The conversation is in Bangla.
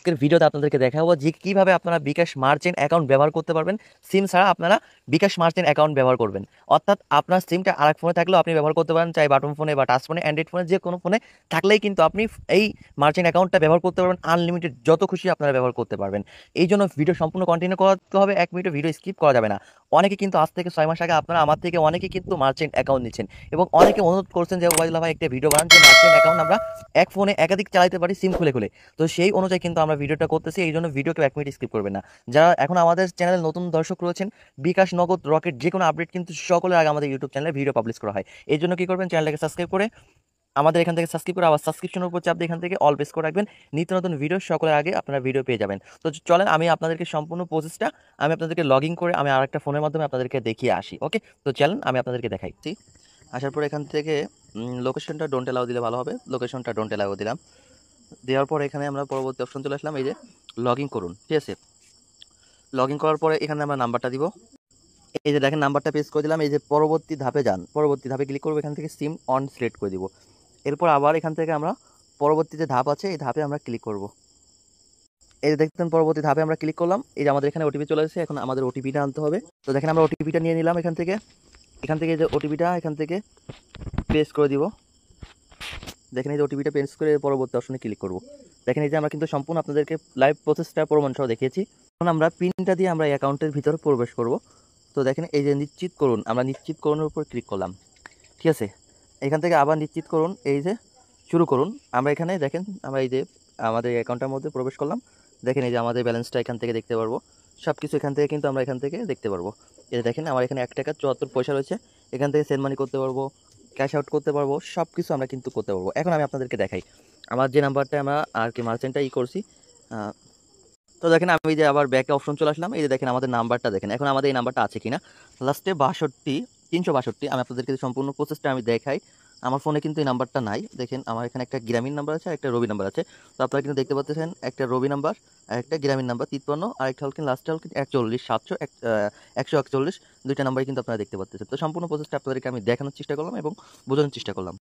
আজকের ভিডিওতে আপনাদেরকে দেখাবো যে কিভাবে আপনারা বিকাশ মার্চেন্ট অ্যাকাউন্ট ব্যবহার করতে পারবেন। সিম ছাড়া আপনারা বিকাশ মার্চেন্ট অ্যাকাউন্ট ব্যবহার করবেন, অর্থাৎ আপনার সিমটা আরেক ফোনে থাকলেও আপনি ব্যবহার করতে পারেন, চাই বাটন ফোনে বা টাচ ফোনে, অ্যান্ড্রয়েড ফোনে, যে কোনো ফোনে থাকলেই কিন্তু আপনি এই মার্চেন্ট অ্যাকাউন্টটা ব্যবহার করতে পারবেন। আনলিমিটেড যত খুশি আপনারা ব্যবহার করতে পারবেন। এই জন্য ভিডিও সম্পূর্ণ কন্টিনিউ করতে হবে, 1 মিনিটও ভিডিও স্কিপ করা যাবে না। অনেকে কিন্তু আজ থেকে 6 মাস আগে আপনারা আমার থেকে অনেকে কিন্তু মার্চেন্ট অ্যাকাউন্ট নিচ্ছেন এবং অনেকে অনুরোধ করছেন যে ওয়াইদুল্লাহ ভাই একটা ভিডিও বানান যে মার্চেন্ট অ্যাকাউন্ট আমরা এক ফোনে একাধিক চালাতে পারি সিম খুলে খুলে। তো সেই অনুযায়ী কিন্তু আমরা ভিডিওটা করতেছি, এই জন্য ভিডিওকে 1 মিনিট স্কিপ করবেন না। যারা এখন আমাদের চ্যানেলে নতুন দর্শক রয়েছেন, বিকাশ, নগদ, রকেট যে কোনো আপডেট কিন্তু সকলের আগে আমাদের ইউটিউব চ্যানেলে ভিডিও পাবলিশ করা হয়। এই জন্য কি করবেন, চ্যানেলটাকে সাবস্ক্রাইব করে আমাদের এখান থেকে সাবস্ক্রাইব করে আবার সাবস্ক্রিপশনের উপর চাপ দিয়ে এখান থেকে অল প্রেস করে রাখবেন। নিত্য নতুন ভিডিও সকলের আগে আপনারা ভিডিও পেয়ে যাবেন। তো চলেন আমি আপনাদেরকে সম্পূর্ণ প্রসেসটা আমি আপনাদেরকে লগ ইন করে আমি আরেকটা ফোনের মাধ্যমে আপনাদেরকে দেখিয়ে আসি। ওকে, তো চলেন আমি আপনাদেরকে দেখাইছি। আসার পর এখান থেকে লোকেশনটা ডোন্ট অ্যালাউ দিলে ভালো হবে। লোকেশনটা ডোন্ট অ্যালাউ দিলাম। দেওয়ার পর এখানে আমরা পরবর্তী অপশন চলে আসলাম, এই যে লগ ইন করুন। ঠিক আছে, লগ ইন করার পরে এখানে আমরা নাম্বারটা দিব। এই যে দেখেন নাম্বারটা পেস্ট করে দিলাম। এই যে পরবর্তী ধাপে যান, পরবর্তী ধাপে ক্লিক করবো। এখান থেকে সিম অন সিলেক্ট করে দিব। এরপর আবার এখান থেকে আমরা পরবর্তী যে ধাপ আছে এই ধাপে আমরা ক্লিক করব। এই যে দেখতেন পরবর্তী ধাপে আমরা ক্লিক করলাম। এই যে আমাদের এখানে ওটিপি চলে এসেছে, এখন আমাদের ওটিপিটা আনতে হবে। তো দেখেন আমরা ওটিপিটা নিয়ে নিলাম এখান থেকে যে ওটিপিটা এখান থেকে পেস্ট করে দিব। দেখেন এই যে ওটিপিটা পেস্ট করে পরবর্তী অপশনে ক্লিক করব। দেখেন এই যে আমরা কিন্তু সম্পূর্ণ আপনাদেরকে লাইভ প্রসেসটা প্রমাণ সহ দেখিয়েছি। এখন আমরা পিনটা দিয়ে আমরা অ্যাকাউন্টের ভিতরে প্রবেশ করব। তো দেখেন এই যে নিশ্চিত করুন, আমরা নিশ্চিত করুনের উপর ক্লিক করলাম। ঠিক আছে, এখান থেকে আবার নিশ্চিত করুন, এই যে শুরু করুন। আমরা এখানে দেখেন আমরা এই যে আমাদের অ্যাকাউন্টের মধ্যে প্রবেশ করলাম। দেখেন এই যে আমাদের ব্যালেন্সটা এখান থেকে দেখতে পারবো, সব কিছু এখান থেকে কিন্তু আমরা এখান থেকে দেখতে পারবো। এই যে দেখেন আমার এখানে 1 টাকা 74 পয়সা রয়েছে। এখান থেকে সেন্ড মানি করতে পারবো, ক্যাশ আউট করতে পারবো, সব কিছু আমরা কিন্তু করতে পারবো। এখন আমি আপনাদেরকে দেখাই আমার যে নাম্বারটা আমরা আর কি মার্চেন্টটা করছি। তো দেখেন আমি যে আবার ব্যাকে অপশন চলে আসলাম। এই যে দেখেন আমাদের নাম্বারটা দেখেন, এখন আমাদের এই নাম্বারটা আছে কিনা। লাস্টে 62 362। আমি আপনাদেরকে সম্পূর্ণ প্রসেসটা আমি দেখাই। আমার ফোনে কিন্তু এই নাম্বারটা নাই। দেখেন আমার এখানে একটা গ্রামীণ নাম্বার আছে আর একটা রবি নাম্বার আছে। তো আপনারা কিন্তু দেখতে পাচ্ছেন একটা রবি নাম্বার আর একটা গ্রামীণ নাম্বার 53, আর একটা হল কিন্তু লাস্টে হল 41 700 141। দুইটা নাম্বারই কিন্তু আপনারা দেখতে পাচ্ছেন। তো সম্পূর্ণ প্রসেসটা আপনাদেরকে আমি দেখানোর চেষ্টা করলাম এবং বোঝানোর চেষ্টা করলাম।